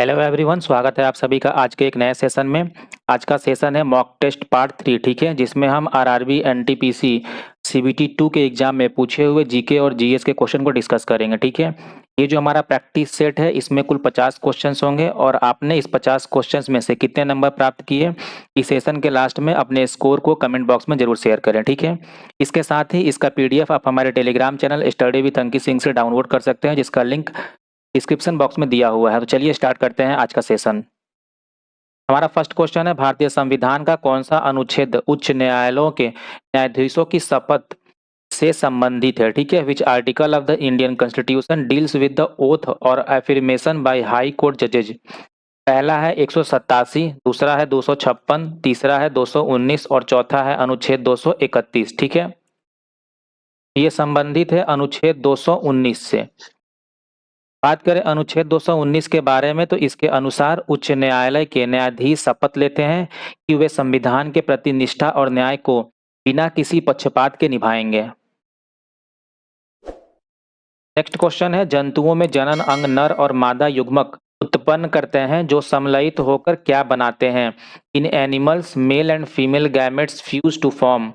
Hello everyone, स्वागत है आप सभी का आज के एक नए सेशन में। आज का सेशन है मॉक टेस्ट पार्ट 3, ठीक है, जिसमें हम आरआरबी, एनटीपीसी, सीबीटी 2 के एग्जाम में पूछे हुए जीके और जीएस के क्वेश्चन को डिस्कस करेंगे, ठीक है। ये जो हमारा प्रैक्टिस सेट है, इसमें कुल 50 क्वेश्चंस होंगे और आपने इस 50 क्वेश्चंस में से कितने नंबर प्राप्त किए, इस सेशन के लास्ट में अपने स्कोर को कमेंट बॉक्स में जरूर शेयर करें, ठीक है। इसके साथ ही इसका पीडीएफ आप हमारे Telegram channel study with Ankit Singh से डाउनलोड कर सकते हैं, जिसका लिंक डिस्क्रिप्शन बॉक्स में दिया हुआ है। तो चलिए स्टार्ट करते हैं आज का सेशन। हमारा फर्स्ट क्वेश्चन है, भारतीय संविधान का कौन सा अनुच्छेद उच्च न्यायालयों के न्यायाधीशों की शपथ से संबंधित है, ठीक है। Which article of the Indian constitution deals with the oath और एफर्मेशन बाय हाई कोर्ट जजेज। पहला है 187, दूसरा है 256, तीसरा है 219 और चौथा है अनुच्छेद 231, ठीक है। ये संबंधित है अनुच्छेद 219 से। बात करें अनुच्छेद 219 के बारे में, तो इसके अनुसार उच्च न्यायालय के न्यायाधीश शपथ लेते हैं कि वे संविधान के प्रति निष्ठा और न्याय को बिना किसी पक्षपात के निभाएंगे। नेक्स्ट क्वेश्चन है, जंतुओं में जनन अंग नर और मादा युग्मक उत्पन्न करते हैं जो समलयित होकर क्या बनाते हैं। In animals male and female gametes fuse to form.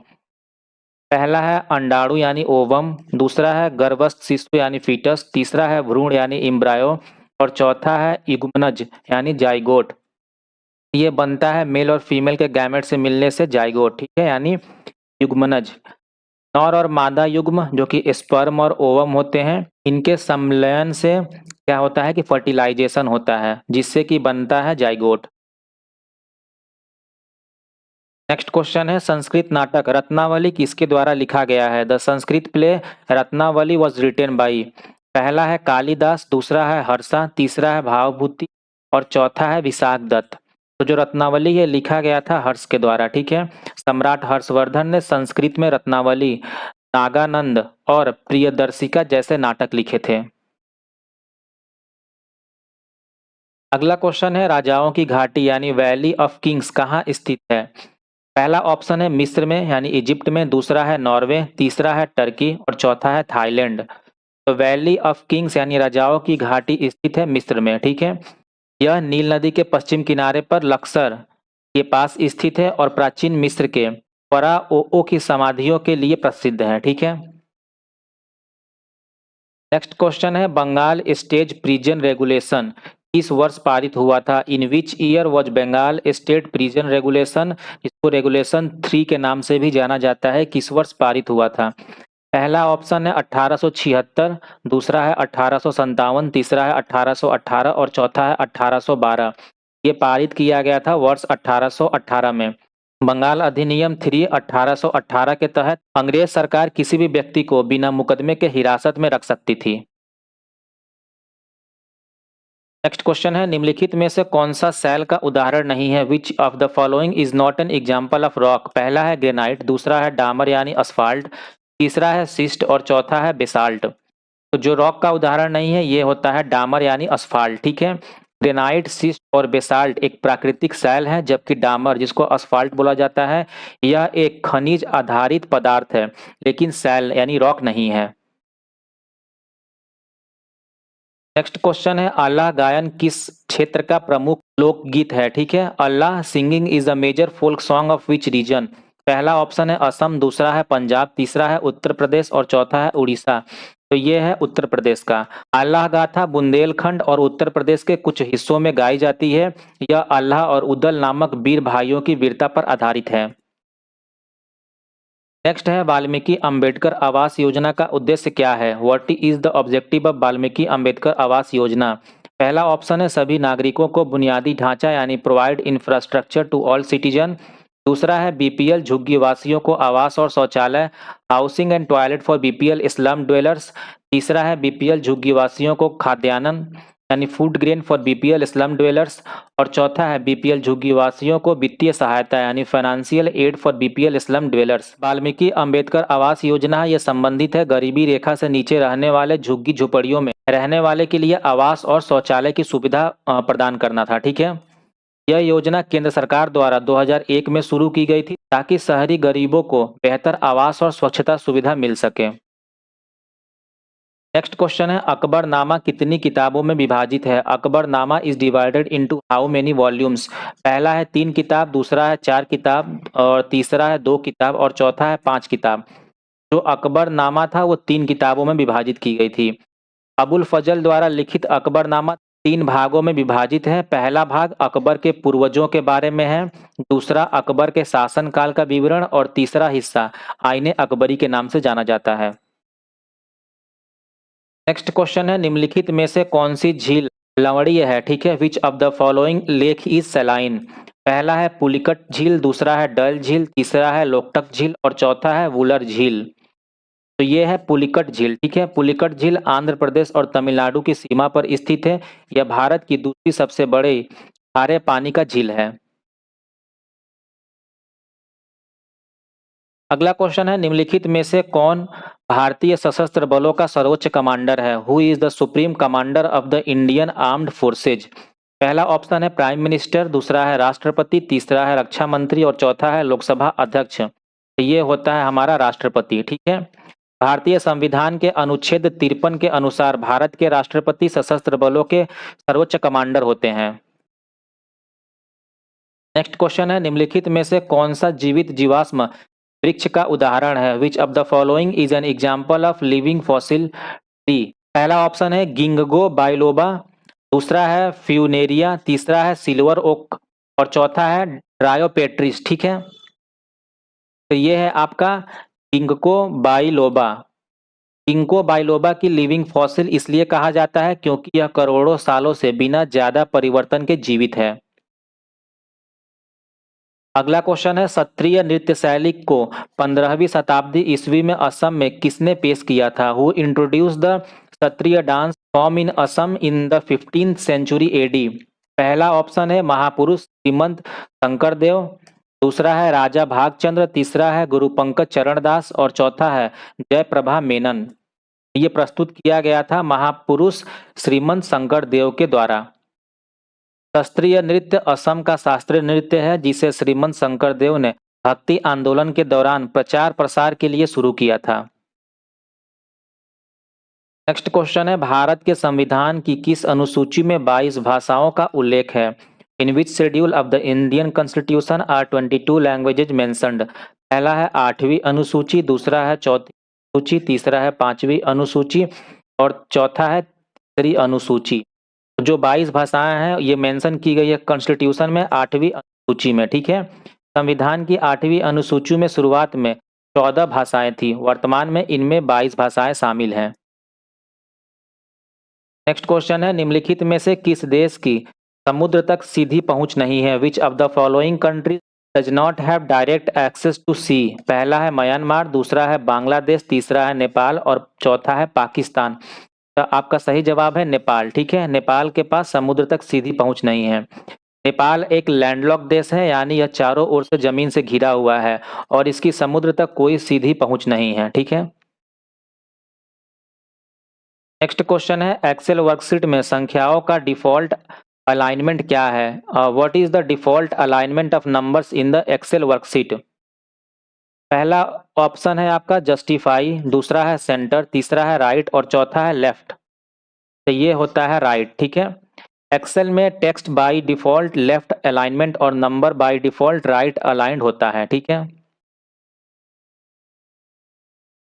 पहला है अंडाणु यानी ओवम, दूसरा है गर्भस्थ शिशु यानी फीटस, तीसरा है भ्रूण यानी इम्ब्रायो और चौथा है युग्मनज यानी जाइगोट। ये बनता है मेल और फीमेल के गैमेट से मिलने से जाइगोट, ठीक है, यानी युग्मनज। नर और मादा युग्म जो कि स्पर्म और ओवम होते हैं, इनके सम्मिलन से क्या होता है कि फर्टिलाइजेशन होता है, जिससे कि बनता है जाइगोट। नेक्स्ट क्वेश्चन है, संस्कृत नाटक रत्नावली किसके द्वारा लिखा गया है। The Sanskrit play Ratnavali was written by. पहला है कालिदास, दूसरा है हर्षा, तीसरा है भावभूति और चौथा है विशाख दत्त। तो जो रत्नावली है लिखा गया था हर्ष के द्वारा, ठीक है। सम्राट हर्षवर्धन ने संस्कृत में रत्नावली, नागानंद और प्रियदर्शिका जैसे नाटक लिखे थे। अगला क्वेश्चन है, राजाओं की घाटी यानी वैली ऑफ किंग्स कहाँ स्थित है। पहला ऑप्शन है मिस्र में यानी इजिप्ट में, दूसरा है नॉर्वे, तीसरा है टर्की और चौथा है थाईलैंड। तो वैली ऑफ किंग्स यानी राजाओं की घाटी स्थित है मिस्र में, ठीक है। यह नील नदी के पश्चिम किनारे पर लक्सर के पास स्थित है और प्राचीन मिस्र के फराओ की समाधियों के लिए प्रसिद्ध है, ठीक है। नेक्स्ट क्वेश्चन है, बंगाल स्टेट प्रिजन रेगुलेशन किस वर्ष पारित हुआ था। In which year was Bengal state prison regulation, इसको रेगुलेशन 3 के नाम से भी जाना जाता है, किस वर्ष पारित हुआ था। पहला ऑप्शन है 1876, दूसरा है 1857, तीसरा है 1818 और चौथा है 1812। ये पारित किया गया था वर्ष 1818 में। बंगाल अधिनियम 3 1818 के तहत अंग्रेज सरकार किसी भी व्यक्ति को बिना मुकदमे के हिरासत में रख सकती थी। नेक्स्ट क्वेश्चन है, निम्नलिखित में से कौन सा सेल का उदाहरण नहीं है। Which of the following is not an example of rock. पहला है ग्रेनाइट, दूसरा है डामर यानी असफाल्ट, तीसरा है सिस्ट और चौथा है बेसाल्ट। तो जो रॉक का उदाहरण नहीं है ये होता है डामर यानी असफाल्ट, ठीक है। ग्रेनाइट, सिस्ट और बेसाल्ट एक प्राकृतिक सेल है, जबकि डामर जिसको असफाल्ट बोला जाता है यह एक खनिज आधारित पदार्थ है, लेकिन सेल यानी रॉक नहीं है। नेक्स्ट क्वेश्चन है, अल्लाह गायन किस क्षेत्र का प्रमुख लोकगीत है, ठीक है। Alha singing is a major folk song of which region. पहला ऑप्शन है असम, दूसरा है पंजाब, तीसरा है उत्तर प्रदेश और चौथा है उड़ीसा। तो ये है उत्तर प्रदेश का। अल्लाह गाथा बुंदेलखंड और उत्तर प्रदेश के कुछ हिस्सों में गाई जाती है। यह अल्लाह और उदल नामक वीर भाइयों की वीरता पर आधारित है। नेक्स्ट है, वाल्मीकि अंबेडकर आवास योजना का उद्देश्य क्या है। What is the objective of Valmiki Ambedkar Awas Yojana. पहला ऑप्शन है सभी नागरिकों को बुनियादी ढांचा यानी provide infrastructure to all citizen. दूसरा है बीपीएल झुग्गी वासियों को आवास और शौचालय, housing and toilet for BPL slum dwellers. तीसरा है बीपीएल झुग्गी वासियों को खाद्यान्न यानी food grain for BPL slum dwellers और चौथा है बीपीएल झुग्गी वासियों को वित्तीय सहायता यानी financial aid for BPL slum dwellers. Valmiki Ambedkar Awas Yojana ये संबंधित है गरीबी रेखा से नीचे रहने वाले झुग्गी झोपड़ियों में रहने वाले के लिए आवास और शौचालय की सुविधा प्रदान करना था, ठीक है। यह योजना केंद्र सरकार द्वारा 2001 में शुरू की गई थी ताकि शहरी गरीबों को बेहतर आवास और स्वच्छता सुविधा मिल सके। नेक्स्ट क्वेश्चन है अकबरनामा कितनी किताबों में विभाजित है? Akbarnama is divided into how many volumes? पहला है 3 किताब, दूसरा है 4 किताब और तीसरा है 2 किताब और चौथा है 5 किताब। जो अकबरनामा था वो 3 किताबों में विभाजित की गई थी। अबुल फजल द्वारा लिखित अकबरनामा 3 भागों में विभाजित है। पहला भाग अकबर के पूर्वजों के बारे में है, दूसरा अकबर के शासनकाल का विवरण और तीसरा हिस्सा आईने अकबरी के नाम से जाना जाता है। नेक्स्ट क्वेश्चन है निम्नलिखित में से कौन सी झील लवणीय है? ठीक है, which of the following lake is saline? पहला है पुलिकट झील, दूसरा है डल झील, तीसरा है लोकटक झील और चौथा है वुलर झील। तो ये है पुलिकट झील। ठीक है, पुलिकट झील आंध्र प्रदेश और तमिलनाडु की सीमा पर स्थित है। यह भारत की दूसरी सबसे बड़ी खारे पानी का झील है। अगला क्वेश्चन है निम्नलिखित में से कौन भारतीय सशस्त्र बलों का सर्वोच्च कमांडर है? Who is the supreme commander of the Indian armed forces? पहला ऑप्शन है प्राइम मिनिस्टर, दूसरा है राष्ट्रपति, तीसरा है रक्षा मंत्री और चौथा है लोकसभा अध्यक्ष। तो ये होता है हमारा राष्ट्रपति। ठीक है, भारतीय संविधान के अनुच्छेद 53 के अनुसार भारत के राष्ट्रपति सशस्त्र बलों के सर्वोच्च कमांडर होते हैं। नेक्स्ट क्वेश्चन है निम्नलिखित में से कौन सा जीवित जीवाश्म वृक्ष का उदाहरण है? Which of the following is an example of living fossil tree? पहला ऑप्शन है गिंगगो बाइलोबा, दूसरा है फ्यूनेरिया, तीसरा है सिल्वर ओक और चौथा है ड्रायोपेट्रिस। ठीक है, तो ये है आपका गिंगको बाइलोबा। गिंको बाइलोबा की लिविंग फॉसिल इसलिए कहा जाता है क्योंकि यह करोड़ों सालों से बिना ज्यादा परिवर्तन के जीवित है। अगला क्वेश्चन है क्षत्रिय नृत्य शैली को 15वीं शताब्दी ईस्वी में असम में किसने पेश किया था? Who introduce the Kshatriya dance form in Assam in the 15th century AD? पहला ऑप्शन है महापुरुष श्रीमंत शंकरदेव, दूसरा है राजा भागचंद्र, तीसरा है गुरु पंकज चरण दास और चौथा है जयप्रभा मेनन। ये प्रस्तुत किया गया था महापुरुष श्रीमंत शंकरदेव के द्वारा। शास्त्रीय नृत्य असम का शास्त्रीय नृत्य है जिसे श्रीमंत शंकरदेव ने भक्ति आंदोलन के दौरान प्रचार प्रसार के लिए शुरू किया था। नेक्स्ट क्वेश्चन है भारत के संविधान की किस अनुसूची में 22 भाषाओं का उल्लेख है? In which schedule of the Indian constitution are 22 languages mentioned? पहला है 8वीं अनुसूची, दूसरा है 4वीं अनुसूची, तीसरा है 5वीं अनुसूची और चौथा है 3री अनुसूची। जो 22 भाषाएं हैं ये मेंशन की गई है कॉन्स्टिट्यूशन में 8वीं अनुसूची में। ठीक है, संविधान की 8वीं अनुसूची में शुरुआत में 14 भाषाएं थी, वर्तमान में इनमें 22 भाषाएं शामिल हैं। नेक्स्ट क्वेश्चन है निम्नलिखित में से किस देश की समुद्र तक सीधी पहुंच नहीं है? Which of the following country does not have direct access to sea? पहला है म्यांमार, दूसरा है बांग्लादेश, तीसरा है नेपाल और चौथा है पाकिस्तान। तो आपका सही जवाब है नेपाल। ठीक है, नेपाल के पास समुद्र तक सीधी पहुंच नहीं है। नेपाल एक लैंडलॉक देश है, यानी यह चारों ओर से जमीन से घिरा हुआ है और इसकी समुद्र तक कोई सीधी पहुंच नहीं है। ठीक है, नेक्स्ट क्वेश्चन है एक्सेल वर्कशीट में संख्याओं का डिफॉल्ट अलाइनमेंट क्या है? What is the default alignment of numbers in the Excel worksheet? पहला ऑप्शन है आपका जस्टिफाई, दूसरा है सेंटर, तीसरा है राइट और चौथा है लेफ्ट। तो ये होता है राइट। ठीक है, एक्सेल में text by default left alignment और number by default right aligned होता है। ठीक है,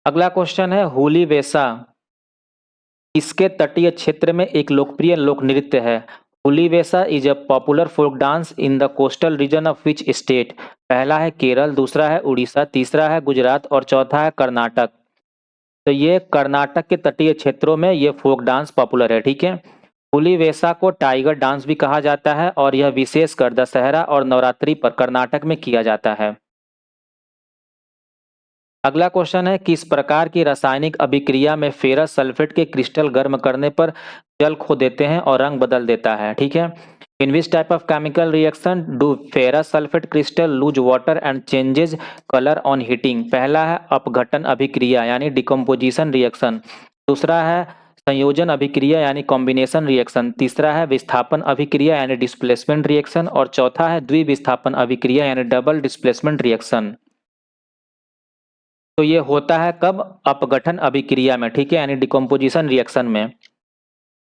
अगला क्वेश्चन है हुली वेसा इसके तटीय क्षेत्र में एक लोकप्रिय लोक नृत्य है? Huli Vesha is a popular folk dance in the coastal region of which state? पहला है केरल, दूसरा है उड़ीसा, तीसरा है गुजरात और चौथा है कर्नाटक। तो ये कर्नाटक के तटीय क्षेत्रों में ये फोक डांस पॉपुलर है। ठीक है, हुली वेसा को टाइगर डांस भी कहा जाता है और यह विशेषकर दशहरा और नवरात्रि पर कर्नाटक में किया जाता है। अगला क्वेश्चन है किस प्रकार की रासायनिक अभिक्रिया में फेरस सल्फेट के क्रिस्टल गर्म करने पर जल खो देते हैं और रंग बदल देता है? ठीक है, in which type of chemical reaction do ferrous sulphate crystal lose water and changes colour on heating? पहला है अपघटन अभिक्रिया यानी डिकम्पोजिशन रिएक्शन, दूसरा है संयोजन अभिक्रिया यानी कॉम्बिनेशन रिएक्शन, तीसरा है विस्थापन अभिक्रिया यानी डिस्प्लेसमेंट रिएक्शन और चौथा है द्विविस्थापन अभिक्रिया यानी डबल डिस्प्लेसमेंट रिएक्शन। तो ये होता है कब? अपघटन अभिक्रिया में, ठीक है, यानी डिकम्पोजिशन रिएक्शन में।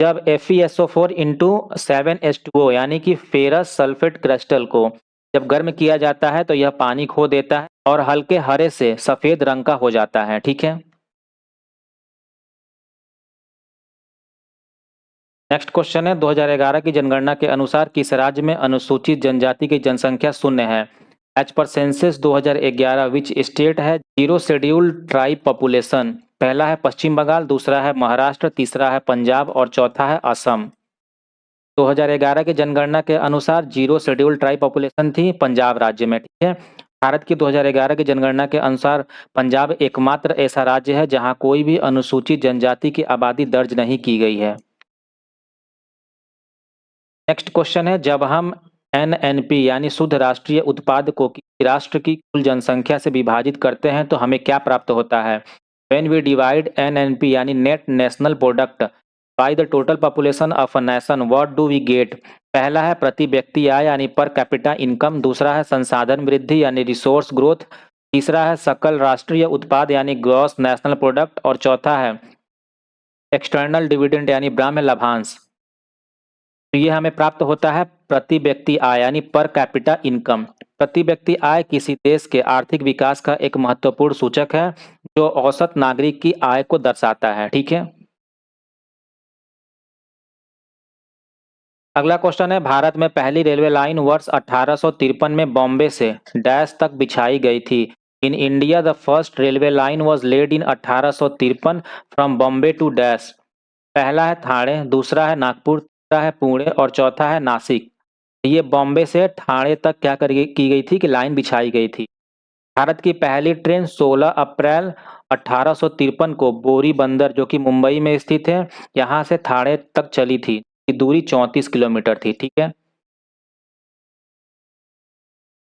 जब FeSO4 इंटू 7H2O यानी कि फेरस सल्फेट क्रिस्टल को जब गर्म किया जाता है तो यह पानी खो देता है और हल्के हरे से सफेद रंग का हो जाता है, ठीक है। नेक्स्ट क्वेश्चन है 2011 की जनगणना के अनुसार किस राज्य में अनुसूचित जनजाति की जनसंख्या शून्य है? As per census 2011 which state है जीरो शेड्यूल्ड ट्राइब पॉपुलेशन? पहला है पश्चिम बंगाल, दूसरा है महाराष्ट्र, तीसरा है पंजाब और चौथा है असम। 2011 की जनगणना के अनुसार जीरो शेड्यूल्ड ट्राइब पॉपुलेशन थी पंजाब राज्य में, ठीक है। भारत की 2011 की जनगणना के अनुसार पंजाब एकमात्र ऐसा राज्य है जहां कोई भी अनुसूचित जनजाति की आबादी दर्ज नहीं की गई है। नेक्स्ट क्वेश्चन है जब हम NNP यानी शुद्ध राष्ट्रीय उत्पाद को किसी राष्ट्र की कुल जनसंख्या से विभाजित करते हैं तो हमें क्या प्राप्त होता है? When we divide NNP यानी net national product by the total population of a nation what do we get? पहला है प्रति व्यक्ति आय यानी पर कैपिटा इनकम, दूसरा है संसाधन वृद्धि यानी रिसोर्स ग्रोथ, तीसरा है सकल राष्ट्रीय उत्पाद यानी ग्रॉस नेशनल प्रोडक्ट और चौथा है एक्सटर्नल डिविडेंड यानी बाह्य लाभांश। तो ये हमें प्राप्त होता है प्रति व्यक्ति आय यानी पर कैपिटा इनकम। प्रति व्यक्ति आय किसी देश के आर्थिक विकास का एक महत्वपूर्ण सूचक है जो औसत नागरिक की आय को दर्शाता है, ठीक है। अगला क्वेश्चन है भारत में पहली रेलवे लाइन वर्ष 1853 में बॉम्बे से डैश तक बिछाई गई थी। In India the first railway line was laid in 1853 from Bombay to dash. पहला है ठाणे, दूसरा है नागपुर, तीसरा है पुणे और चौथा है नासिक। ये बॉम्बे से ठाणे तक क्या की गई थी कि लाइन बिछाई गई थी। भारत की पहली ट्रेन 16 अप्रैल 1853 को बोरी बंदर जो कि मुंबई में स्थित है यहाँ से ठाणे तक चली थी। की दूरी 34 किलोमीटर थी, ठीक है।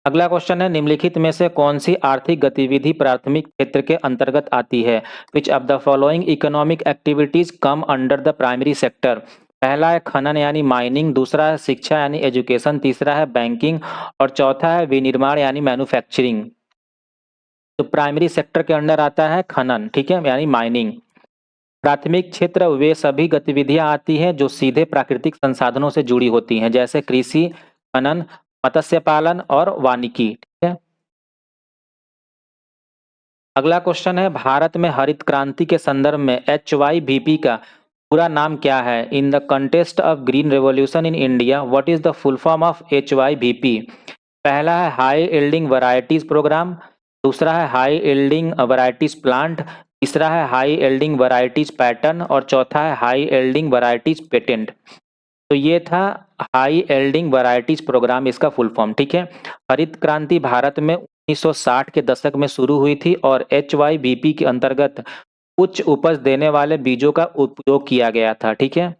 अगला क्वेश्चन है निम्नलिखित में से कौन सी आर्थिक गतिविधि प्राथमिक क्षेत्र के अंतर्गत आती है? Which of the following economic activities come under the primary sector? पहला है खनन यानी माइनिंग, दूसरा है शिक्षा यानी एजुकेशन, तीसरा है बैंकिंग और चौथा है विनिर्माण यानी मैन्युफैक्चरिंग। तो प्राइमरी सेक्टर के अंडर आता है खनन, ठीक है, यानी माइनिंग। प्राथमिक क्षेत्र वे सभी गतिविधियां आती हैं जो सीधे प्राकृतिक संसाधनों से जुड़ी होती हैं जैसे कृषि, खनन, मत्स्य पालन और वानिकी, ठीक है। अगला क्वेश्चन है भारत में हरित क्रांति के संदर्भ में HYVP का पूरा नाम क्या है? In the contest of green revolution in India what is the full form of HYVP? पहला है हाई यील्डिंग वैरायटीज प्रोग्राम, दूसरा है हाई यील्डिंग वैरायटीज प्लांट, तीसरा है हाई यील्डिंग वैरायटीज पैटर्न और चौथा है हाई यील्डिंग वैरायटीज पेटेंट। तो ये था हाई यील्डिंग वैरायटीज प्रोग्राम, इसका फुल फॉर्म, ठीक है। हरित क्रांति भारत में 1960 के दशक में शुरू हुई थी और HYVP के अंतर्गत उच्च उपज देने वाले बीजों का उपयोग किया गया था, ठीक है।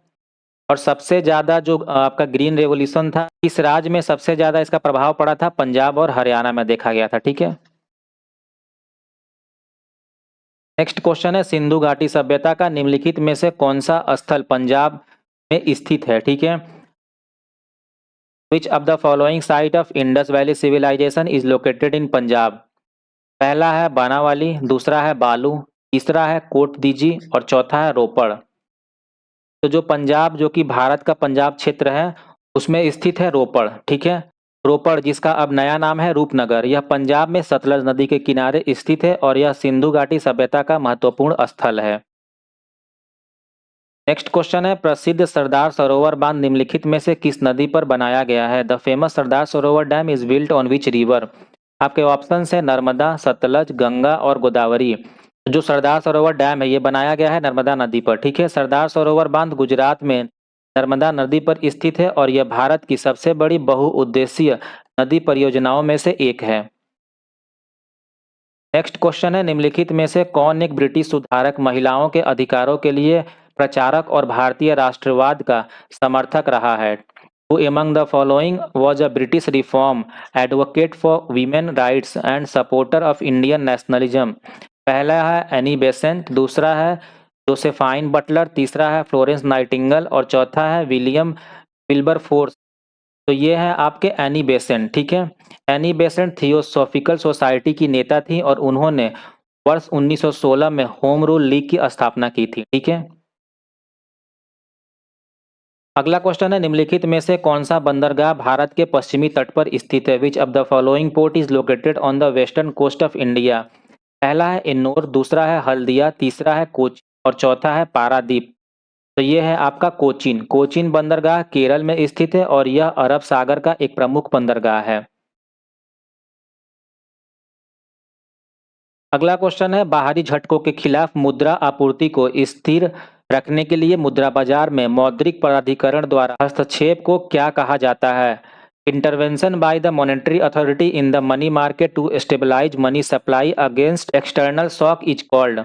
और सबसे ज्यादा जो आपका ग्रीन रेवोल्यूशन था इस राज्य में सबसे ज्यादा इसका प्रभाव पड़ा था पंजाब और हरियाणा में देखा गया था, ठीक है। नेक्स्ट क्वेश्चन है सिंधु घाटी सभ्यता का निम्नलिखित में से कौन सा स्थल पंजाब में स्थित है, ठीक है। Which of the following site of Indus valley civilisation is located in Punjab? पहला है बानावाली, दूसरा है बालू, तीसरा है कोट दीजी और चौथा है रोपड़। तो जो पंजाब जो कि भारत का पंजाब क्षेत्र है उसमें स्थित है रोपड़, ठीक है। रोपड़ जिसका अब नया नाम है रूपनगर, यह पंजाब में सतलज नदी के किनारे स्थित है और यह सिंधु घाटी सभ्यता का महत्वपूर्ण स्थल है। नेक्स्ट क्वेश्चन है प्रसिद्ध सरदार सरोवर बांध निम्नलिखित में से किस नदी पर बनाया गया है? The famous Sardar Sarovar dam is built on which river? आपके ऑप्शन है नर्मदा, सतलज, गंगा और गोदावरी। जो सरदार सरोवर डैम है ये बनाया गया है नर्मदा नदी पर, ठीक है। सरदार सरोवर बांध गुजरात में नर्मदा नदी पर स्थित है और यह भारत की सबसे बड़ी बहुउद्देशीय नदी परियोजनाओं में से एक है। नेक्स्ट क्वेश्चन है निम्नलिखित में से कौन एक ब्रिटिश सुधारक महिलाओं के अधिकारों के लिए प्रचारक और भारतीय राष्ट्रवाद का समर्थक रहा है? Who among the following was a British reform advocate for women rights and supporter of Indian nationalism? पहला है एनी बेसेंट, दूसरा है जोसेफाइन बटलर, तीसरा है फ्लोरेंस नाइटिंगेल और चौथा है विलियम विल्बरफोर्स। तो ये है आपके एनी बेसेंट, ठीक है। एनी बेसेंट थियोसॉफिकल सोसाइटी की नेता थी और उन्होंने वर्ष 1916 में होम रूल लीग की स्थापना की थी, ठीक है। अगला क्वेश्चन है, निम्नलिखित में से कौन सा बंदरगाह भारत के पश्चिमी तट पर स्थित है? Which of the following port is located on the western coast of India? पहला है इन्नौर, दूसरा है हल्दिया, तीसरा है कोच्चि और चौथा है पारादीप। तो ये है आपका कोचीन। कोचीन बंदरगाह केरल में स्थित है और यह अरब सागर का एक प्रमुख बंदरगाह है। अगला क्वेश्चन है, बाहरी झटकों के खिलाफ मुद्रा आपूर्ति को स्थिर रखने के लिए मुद्रा बाजार में मौद्रिक प्राधिकरण द्वारा हस्तक्षेप को क्या कहा जाता है? Intervention by the monetary authority in the money market to stabilise money supply against external shock is called.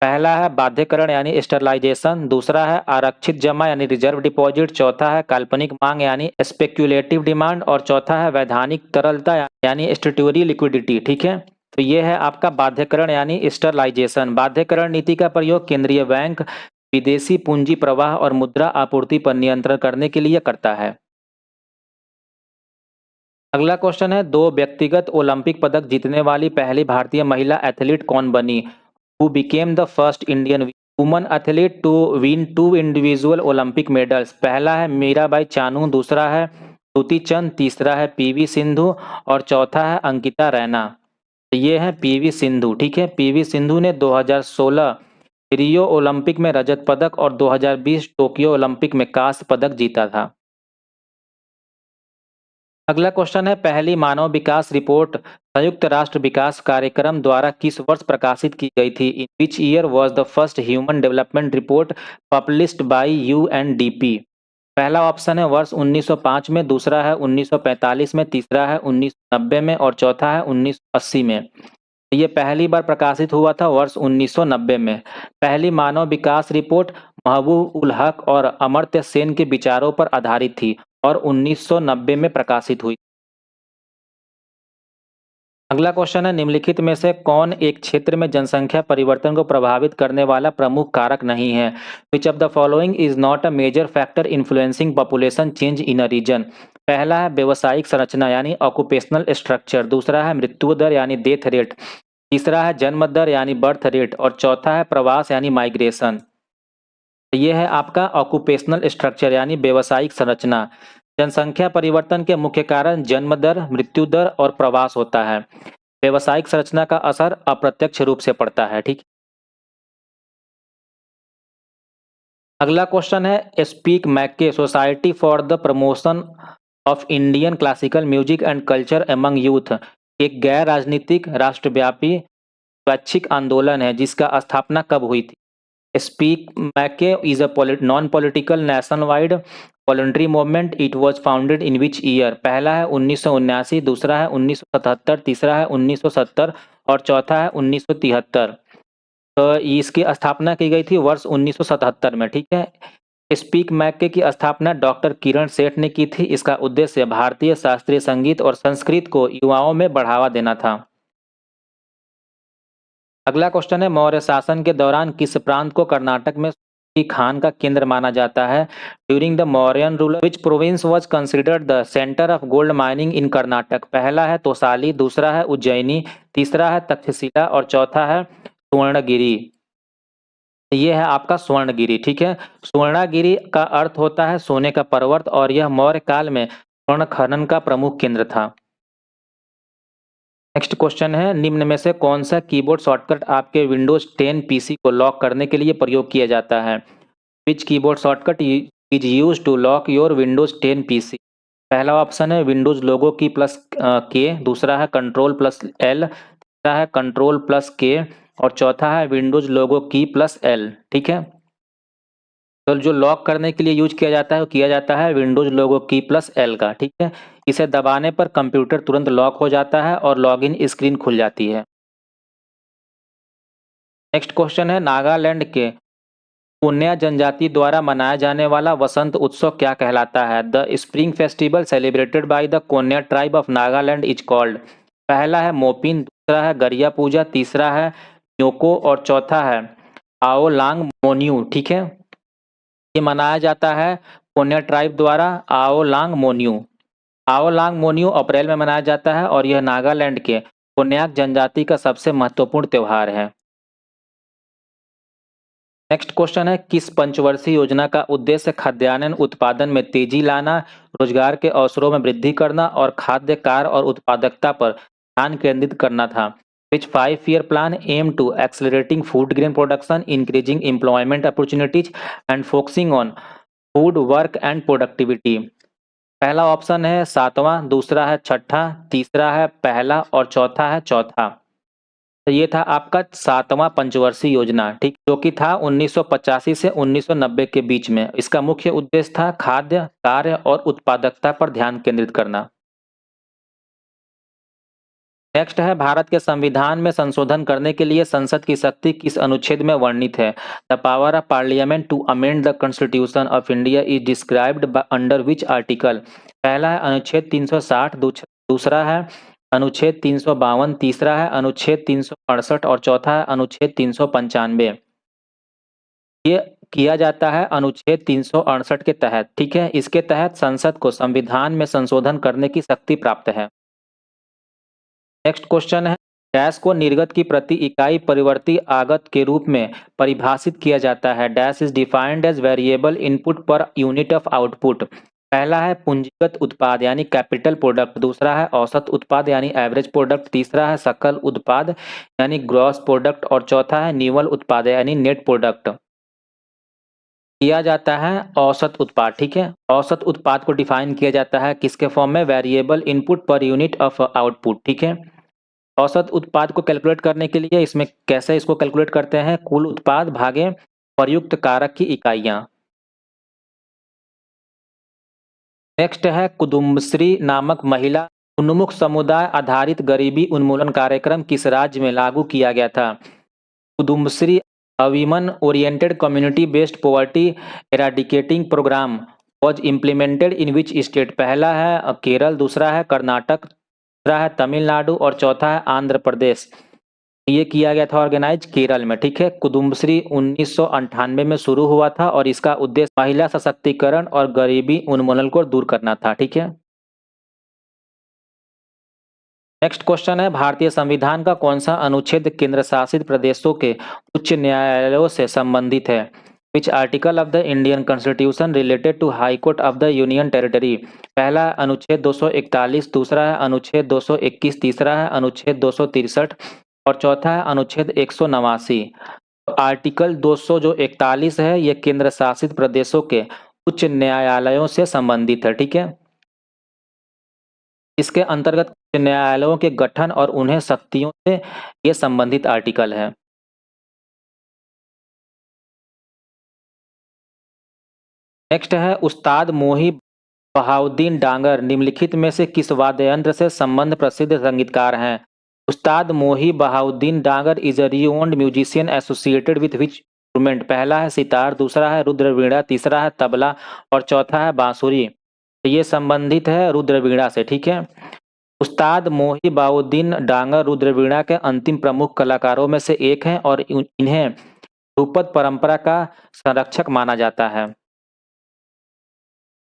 पहला है बाध्यकरण यानी स्टरलाइजेशन, दूसरा है आरक्षित जमा यानी रिजर्व डिपॉजिट, चौथा है काल्पनिक मांग यानी स्पेक्युलेटिव डिमांड और चौथा है वैधानिक तरलता यानी स्टैट्यूटरी लिक्विडिटी, ठीक है। तो ये है आपका बाध्यकरण यानी स्टरलाइजेशन। बाध्यकरण नीति का प्रयोग केंद्रीय बैंक विदेशी पूंजी प्रवाह और मुद्रा आपूर्ति पर नियंत्रण करने के लिए करता है। अगला क्वेश्चन है, दो व्यक्तिगत ओलंपिक पदक जीतने वाली पहली भारतीय महिला एथलीट कौन बनी? Who became the first Indian woman athlete to win two individual Olympic medals? पहला है मीराबाई चानू, दूसरा है द्युति चंद, तीसरा है पीवी सिंधु और चौथा है अंकिता रैना। तो ये है पीवी सिंधु, ठीक है। पीवी सिंधु ने 2016 रियो ओलंपिक में रजत पदक और 2020 टोक्यो ओलंपिक में कांस्य पदक जीता था। अगला क्वेश्चन है, पहली मानव विकास रिपोर्ट संयुक्त राष्ट्र विकास कार्यक्रम द्वारा किस वर्ष प्रकाशित की गई थी? In which year was the first human development report published by UNDP? पहला ऑप्शन है वर्ष 1905 में, दूसरा है 1945 में, तीसरा है 1990 में और चौथा है 1980 में। ये पहली बार प्रकाशित हुआ था वर्ष 1990 में। पहली मानव विकास रिपोर्ट महबूब उल हक और अमर्त्य सेन के विचारों पर आधारित थी और 1990 में प्रकाशित हुई। अगला क्वेश्चन है, निम्नलिखित में से कौन एक क्षेत्र में जनसंख्या परिवर्तन को प्रभावित करने वाला प्रमुख कारक नहीं है? Which of the following is not a major factor influencing population change in a region? पहला है व्यवसायिक संरचना यानी ऑक्यूपेशनल स्ट्रक्चर, दूसरा है मृत्यु दर यानी डेथ रेट, तीसरा है जन्म दर यानी बर्थ रेट और चौथा है प्रवास यानी माइग्रेशन। ये है आपका ऑक्यूपेशनल स्ट्रक्चर यानी व्यवसायिक संरचना। जनसंख्या परिवर्तन के मुख्य कारण जन्म दर, मृत्यु दर और प्रवास होता है। व्यवसायिक संरचना का असर अप्रत्यक्ष रूप से पड़ता है, ठीक। अगला क्वेश्चन है, स्पीक मैके society for the promotion of Indian classical music and culture among youth एक गैर राजनीतिक राष्ट्रव्यापी स्वैच्छिक आंदोलन है जिसका स्थापना कब हुई थी? Speak Mackay is a non-political nationwide voluntary movement. It was founded in which year? पहला है 1979, दूसरा है 1977, तीसरा है 1970 और चौथा है 1973। तो इसकी स्थापना की गई थी वर्ष 1977 में, ठीक है। स्पीक मैके की स्थापना डॉक्टर किरण सेठ ने की थी। इसका उद्देश्य भारतीय शास्त्रीय संगीत और संस्कृत को युवाओं में बढ़ावा देना था। अगला क्वेश्चन है, मौर्य शासन के दौरान किस प्रांत को कर्नाटक में की खान का केंद्र माना जाता है? During the Mauryan rule which province was considered the centre of gold mining इन कर्नाटक? पहला है तोसाली, दूसरा है उज्जैनी, तीसरा है तक्षशिला और चौथा है सुवर्णगिरी। ये है आपका स्वर्णगिरी, ठीक है। स्वर्णगिरी का अर्थ होता है सोने का पर्वत और यह मौर्य काल में स्वर्ण खनन का प्रमुख केंद्र था। नेक्स्ट क्वेश्चन है, निम्न में से कौन सा कीबोर्ड शॉर्टकट आपके विंडोज 10 पीसी को लॉक करने के लिए प्रयोग किया जाता है? Which keyboard shortcut is use to lock your Windows 10 PC? पहला ऑप्शन है विंडोज लोगो की प्लस के, दूसरा है कंट्रोल प्लस एल, तीसरा है कंट्रोल प्लस के और चौथा है Windows logo key plus L, ठीक है। तो जो लॉक करने के लिए यूज किया जाता है वो किया जाता है Windows logo key plus L का, ठीक है। इसे दबाने पर कंप्यूटर तुरंत लॉक हो जाता है और लॉगिन स्क्रीन खुल जाती है। नेक्स्ट क्वेश्चन है, नागालैंड के पुन्या जनजाति द्वारा मनाया जाने वाला वसंत उत्सव क्या कहलाता है? The spring festival celebrated by the Kenya tribe of Nagaland is called. पहला है मोपिन, दूसरा है गरिया पूजा, तीसरा है न्योको और चौथा है आओलांग मोन्यू, ठीक है। ये मनाया जाता है कोन्या ट्राइब द्वारा आओलांग मोन्यू। आओलांग मोन्यू अप्रैल में मनाया जाता है और यह नागालैंड के कोन्याक जनजाति का सबसे महत्वपूर्ण त्योहार है? नेक्स्ट क्वेश्चन है, किस पंचवर्षीय योजना का उद्देश्य खाद्यान्न उत्पादन में तेजी लाना, रोजगार के अवसरों में वृद्धि करना और खाद्य कार्य और उत्पादकता पर ध्यान केंद्रित करना था? Which 5 year plan aim to accelerating food grain production, increasing employment opportunities and focusing on food work and productivity? पहला ऑप्शन है सातवां, दूसरा है छठा, तीसरा है पहला और चौथा है चौथा। तो ये था आपका सातवां पंचवर्षीय योजना, ठीक, जो कि था 1985 से 1990 के बीच में। इसका मुख्य उद्देश्य था खाद्य कार्य और उत्पादकता पर ध्यान केंद्रित करना। नेक्स्ट है, भारत के संविधान में संशोधन करने के लिए संसद की शक्ति किस अनुच्छेद में वर्णित है? The power of parliament to amend the constitution of India is described under which article? पहला है अनुच्छेद 360, दूसरा है अनुच्छेद 352, तीसरा है अनुच्छेद 368 और चौथा है अनुच्छेद 395। ये किया जाता है अनुच्छेद 368 के तहत, ठीक है। इसके तहत संसद को संविधान में संशोधन करने की शक्ति प्राप्त है। नेक्स्ट क्वेश्चन है, डैश को निर्गत की प्रति इकाई परिवर्ती आगत के रूप में परिभाषित किया जाता है? Dash is defined as variable input per unit of output. पहला है पूंजीगत उत्पाद यानी कैपिटल प्रोडक्ट, दूसरा है औसत उत्पाद यानी एवरेज प्रोडक्ट, तीसरा है सकल उत्पाद यानी ग्रॉस प्रोडक्ट और चौथा है निवल उत्पाद यानी नेट प्रोडक्ट। किया जाता है औसत उत्पाद, ठीक है। औसत उत्पाद को डिफाइन किया जाता है किसके फॉर्म में? Variable input per unit of output, ठीक है। औसत उत्पाद को कैलकुलेट करने के लिए इसमें कैसे इसको कैलकुलेट करते हैं? कुल उत्पाद भागे प्रयुक्त कारक की इकाइयां। नेक्स्ट है, कुदुम्बश्री नामक महिला उन्मुख समुदाय आधारित गरीबी उन्मूलन कार्यक्रम किस राज्य में लागू किया गया था? Kudumbashree women oriented community based poverty eradicating programme was implemented in which state? पहला है केरल, दूसरा है कर्नाटक, तीसरा है तमिलनाडु और चौथा है आंध्र प्रदेश। ये किया गया था ऑर्गेनाइज केरल में, ठीक है। कुदुम्बश्री 1998 में शुरू हुआ था और इसका उद्देश्य महिला सशक्तिकरण और गरीबी उन्मूलन को दूर करना था, ठीक है। नेक्स्ट क्वेश्चन है, भारतीय संविधान का कौन सा अनुच्छेद केंद्र शासित प्रदेशों के उच्च न्यायालयों से संबंधित है? Which article of the Indian constitution related to high court of the union territory? पहला है अनुच्छेद 241, दूसरा है अनुच्छेद 221, तीसरा है अनुच्छेद 263 और चौथा है अनुच्छेद 189। आर्टिकल 241 है, ये केंद्र शासित प्रदेशों के उच्च न्यायालयों से संबंधित है, ठीक है। इसके अंतर्गत उच्च न्यायालयों के गठन और उन्हें शक्तियों से ये संबंधित आर्टिकल है। नेक्स्ट है, उस्ताद मोही बहाउद्दीन डांगर निम्नलिखित में से किस वाद्य यंत्र से संबंध प्रसिद्ध संगीतकार हैं? Ustad Mohi Bahauddin Dagar is a renowned musician associated with which instrument? पहला है सितार, दूसरा है रुद्रवीणा, तीसरा है तबला और चौथा है बांसुरी। तो ये संबंधित है रुद्रवीणा से, ठीक है। उस्ताद मोही बहाउद्दीन डांगर रुद्रवीणा के अंतिम प्रमुख कलाकारों में से एक हैं और इन्हें ध्रुपद परंपरा का संरक्षक माना जाता है।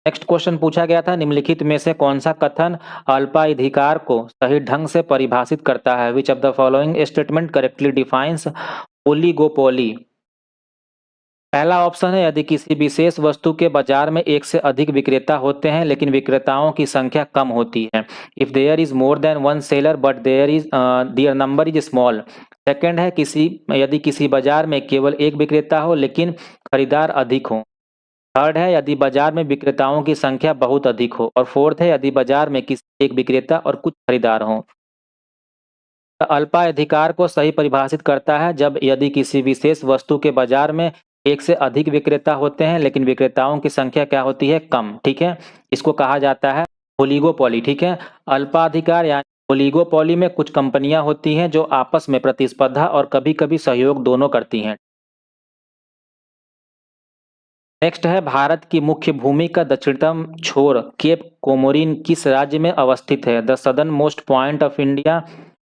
नेक्स्ट क्वेश्चन पूछा गया था, निम्नलिखित में से कौन सा कथन अल्पाधिकार को सही ढंग से परिभाषित करता है? Which of the following statement correctly defines oligopoly? पहला ऑप्शन है, यदि किसी विशेष वस्तु के बाजार में एक से अधिक विक्रेता होते हैं लेकिन विक्रेताओं की संख्या कम होती है। If there is more than one seller but their number is small. Second है, यदि किसी बाजार में केवल एक विक्रेता हो लेकिन खरीदार अधिक हो। थर्ड है, यदि बाजार में विक्रेताओं की संख्या बहुत अधिक हो। और फोर्थ है, यदि बाजार में किसी एक विक्रेता और कुछ खरीदार हो। अल्पाधिकार को सही परिभाषित करता है जब यदि किसी विशेष वस्तु के बाजार में एक से अधिक विक्रेता होते हैं लेकिन विक्रेताओं की संख्या क्या होती है? कम, ठीक है। इसको कहा जाता है ओलिगोपोली, ठीक है। अल्पाधिकार यानी ओलिगोपोली में कुछ कंपनियां होती हैं जो आपस में प्रतिस्पर्धा और कभी-कभी सहयोग दोनों करती हैं। नेक्स्ट है, भारत की मुख्य भूमि का दक्षिणतम छोर केप कोमोरिन किस राज्य में अवस्थित है? The southern most point of India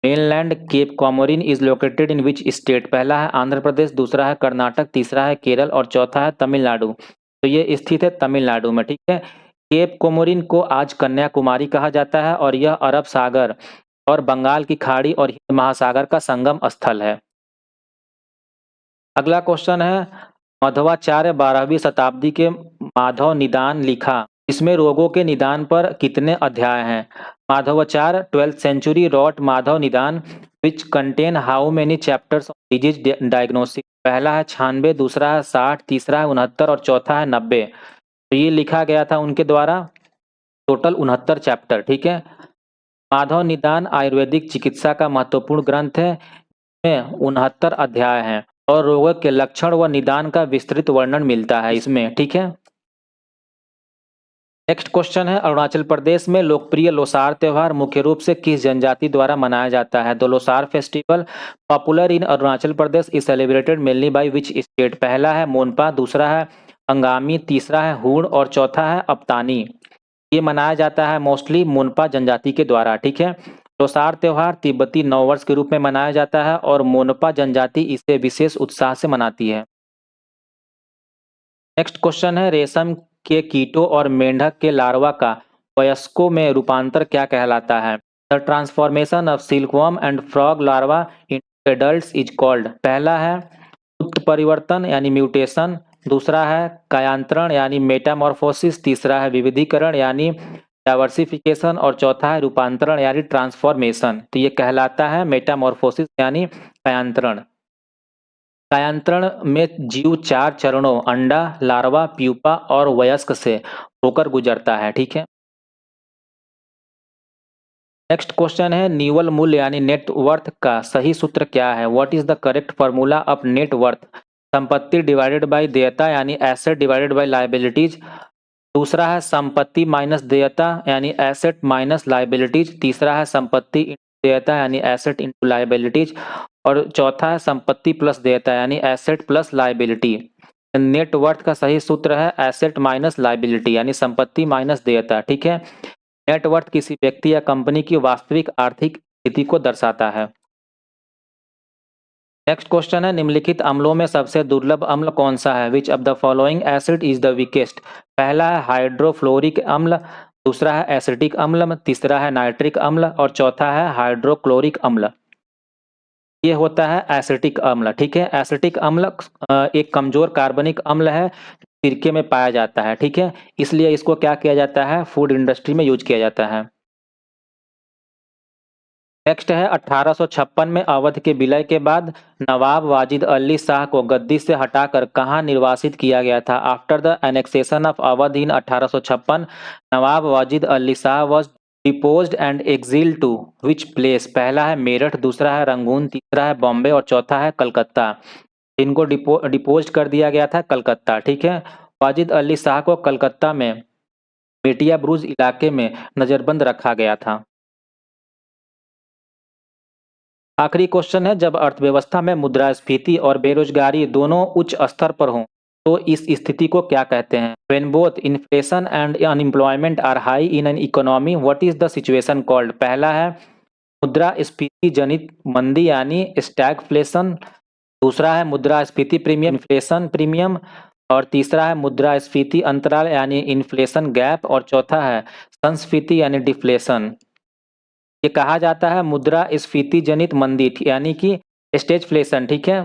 mainland Cape Comorin is located in which state? पहला है आंध्र प्रदेश, दूसरा है कर्नाटक, तीसरा है केरल और चौथा है तमिलनाडु। तो ये स्थित है तमिलनाडु में, ठीक है। केप कोमोरिन को आज कन्याकुमारी कहा जाता है और यह अरब सागर और बंगाल की खाड़ी और हिंद महासागर का संगम स्थल है। अगला क्वेश्चन है, मध्वाचार्य 12वीं शताब्दी के माधव निदान लिखा, इसमें रोगों के निदान पर कितने अध्याय हैं? Madhavacharya 12th century wrote Madhav निदान which contain how many chapters on disease diagnosis? पहला है 96, दूसरा है 60, तीसरा है 69 और चौथा है 90। तो ये लिखा गया था उनके द्वारा, टोटल 69 चैप्टर, ठीक है। माधव निदान आयुर्वेदिक चिकित्सा का महत्वपूर्ण ग्रंथ है, इसमें 69 अध्याय हैं और रोगों के लक्षण व निदान का विस्तृत वर्णन मिलता है इसमें, ठीक है। नेक्स्ट क्वेश्चन है, अरुणाचल प्रदेश में लोकप्रिय लोसार त्योहार मुख्य रूप से किस जनजाति द्वारा मनाया जाता है? The Losar festival popular in Arunachal Pradesh is celebrated mainly by which state? पहला है मोनपा, दूसरा है अंगामी, तीसरा है हूण और चौथा है अपतानी। ये मनाया जाता है मोस्टली मोनपा जनजाति के द्वारा, ठीक है। लोसार त्योहार तिब्बती नववर्ष के रूप में मनाया जाता है और मोनपा जनजाति इसे विशेष उत्साह से मनाती है। नेक्स्ट क्वेश्चन है, रेशम के कीटों और मेंढक के लार्वा का वयस्कों में रूपांतर क्या कहलाता है? The transformation of silkworm and frog larva in adults is called. पहला है उत्परिवर्तन यानी म्यूटेशन, दूसरा है कायांतरण यानी मेटामॉर्फोसिस, तीसरा है विविधीकरण यानी डाइवर्सिफिकेशन और चौथा है रूपांतरण यानी ट्रांसफॉर्मेशन। तो ये कहलाता है मेटामॉर्फोसिस यानी कायांतरण। कायांतरण में जीव 4 चरणों अंडा, लार्वा, प्यूपा और वयस्क से होकर गुजरता है, ठीक है। नेक्स्ट क्वेश्चन है, निवल मूल्य यानी नेटवर्थ का सही सूत्र क्या है? What is the correct formula of net worth? संपत्ति डिवाइडेड बाय देयता यानी एसेट डिवाइडेड बाय लायबिलिटीज, दूसरा है संपत्ति माइनस देयता यानी एसेट माइनस लायबिलिटीज, तीसरा है संपत्ति इंटू देयता यानी एसेट इंटू लायबिलिटीज और चौथा है संपत्ति प्लस देयता यानी एसेट प्लस लायबिलिटी। नेटवर्थ का सही सूत्र है एसेट माइनस लायबिलिटी यानी संपत्ति माइनस देयता, ठीक है। नेटवर्थ किसी व्यक्ति या कंपनी की वास्तविक आर्थिक स्थिति को दर्शाता है। नेक्स्ट क्वेश्चन है, निम्नलिखित अम्लों में सबसे दुर्लभ अम्ल कौन सा है? Which of the following acid is the weakest? पहला है हाइड्रोफ्लोरिक अम्ल, दूसरा है एसिटिक अम्ल, तीसरा है नाइट्रिक अम्ल और चौथा है हाइड्रोक्लोरिक अम्ल। ये होता है एसिटिक अम्ल, ठीक है। एसिटिक अम्ल एक कमजोर कार्बनिक अम्ल है, सिरके में पाया जाता है, ठीक है। इसलिए इसको क्या किया जाता है, फूड इंडस्ट्री में यूज किया जाता है। नेक्स्ट है, 1856 में अवध के विलय के बाद नवाब वाजिद अली शाह को गद्दी से हटाकर कहाँ निर्वासित किया गया था? After the annexation of Awadh in 1856 Nawab Wajid Ali Shah was deposed and exiled to which place? पहला है मेरठ, दूसरा है रंगून, तीसरा है बॉम्बे और चौथा है कलकत्ता। इनको डिपोज कर दिया गया था कलकत्ता, ठीक है। वाजिद अली शाह को कलकत्ता में मेटिया ब्रूज इलाके में नजरबंद रखा गया था। आखिरी क्वेश्चन है, जब अर्थव्यवस्था में मुद्रास्फीति और बेरोजगारी दोनों उच्च स्तर पर हों तो इस स्थिति को क्या कहते हैं? When both inflation and unemployment are high in an economy, what is the situation called? पहला है मुद्रास्फीति जनित मंदी यानी स्टैगफ्लेशन, दूसरा है मुद्रास्फीति प्रीमियम इन्फ्लेशन प्रीमियम और तीसरा है मुद्रास्फीति अंतराल यानी इन्फ्लेशन गैप और चौथा है संस्फीति यानी डिफ्लेशन। ये कहा जाता है मुद्रास्फीति जनित मंदी यानी कि स्टेजफ्लेशन, ठीक है।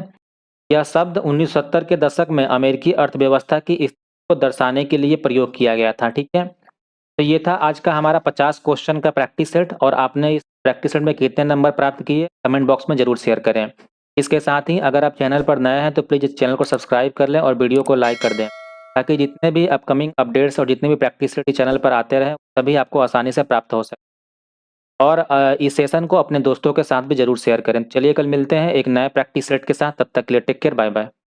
यह शब्द 1970 के दशक में अमेरिकी अर्थव्यवस्था की स्थिति को दर्शाने के लिए प्रयोग किया गया था, ठीक है। तो ये था आज का हमारा 50 क्वेश्चन का प्रैक्टिस सेट और आपने इस प्रैक्टिस सेट में कितने नंबर प्राप्त किए कमेंट बॉक्स में जरूर शेयर करें। इसके साथ ही अगर आप चैनल पर नए हैं तो प्लीज़ इस चैनल को सब्सक्राइब कर लें और वीडियो को लाइक कर दें ताकि जितने भी अपकमिंग अपडेट्स और जितने भी प्रैक्टिस सेट चैनल पर आते रहें सभी आपको आसानी से प्राप्त हो सके। और इस सेशन को अपने दोस्तों के साथ भी जरूर शेयर करें। चलिए कल मिलते हैं एक नए प्रैक्टिस सेट के साथ, तब तक के लिए टेक केयर, बाय बाय।